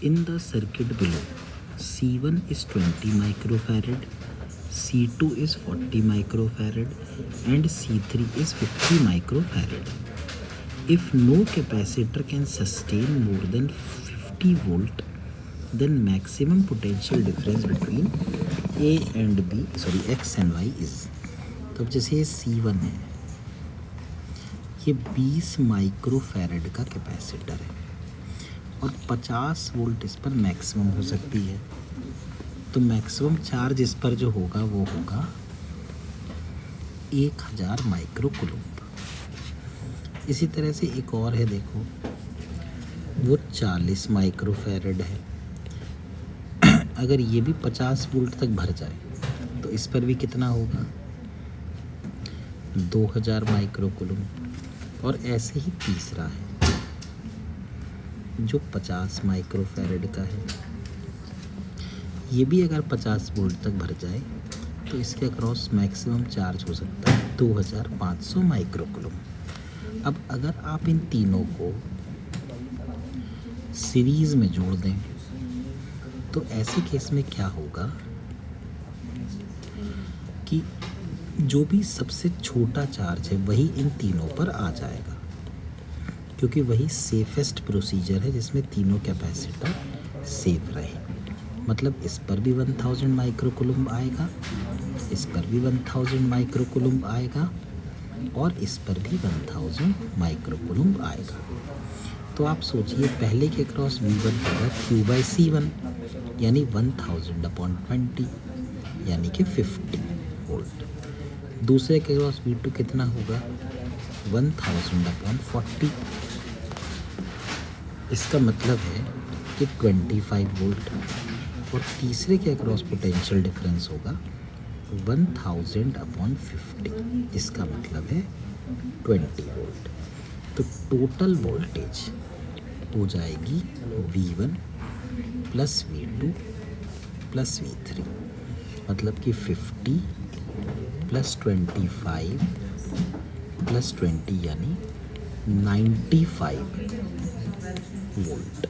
In the circuit below, C1 is 20 microfarad, C2 is 40 microfarad, and C3 is 50 microfarad. If no capacitor can sustain more than 50 volt, then maximum potential difference between A and B, X and Y is. तो अब जैसे ये C1 है, ये 20 microfarad का capacitor है और 50 volt इस पर मैक्सिमम हो सकती है। तो मैक्सिमम चार्ज इस पर जो होगा वो होगा 1000 माइक्रो कूलम्ब। इसी तरह से एक और है, देखो, वो 40 माइक्रोफैरड है। अगर ये भी 50 वोल्ट तक भर जाए तो इस पर भी कितना होगा, 2000 माइक्रो कूलम्ब। और ऐसे ही तीसरा है जो 50 माइक्रोफैरड का है, ये भी अगर 50 वोल्ट तक भर जाए तो इसके अक्रॉस मैक्सिमम चार्ज हो सकता है 2500 माइक्रो कूलम्ब। अब अगर आप इन तीनों को सीरीज में जोड़ दें तो ऐसे केस में क्या होगा कि जो भी सबसे छोटा चार्ज है वही इन तीनों पर आ जाएगा, क्योंकि वही सेफेस्ट प्रोसीजर है जिसमें तीनों कैपेसिटर सेफ रहे। मतलब इस पर भी 1000 माइक्रो कूलम्ब आएगा, इस पर भी 1000 माइक्रो कूलम्ब आएगा और इस पर भी 1000 माइक्रो कूलम्ब आएगा। तो आप सोचिए, पहले के क्रॉस V1 होगा Q/C1 यानी 1000/20 यानी कि 50 वोल्ट। दूसरे के क्रॉस V2 कितना होगा, 1000/40। इसका मतलब है कि 25 वोल्ट। और तीसरे के अक्रॉस पोटेंशियल डिफरेंस होगा 1000/50। इसका मतलब है 20 वोल्ट। तो टोटल वोल्टेज हो जाएगी V1 plus V2 plus V3, मतलब कि 50 प्लस 25 प्लस 20 यानी 95 वोल्ट।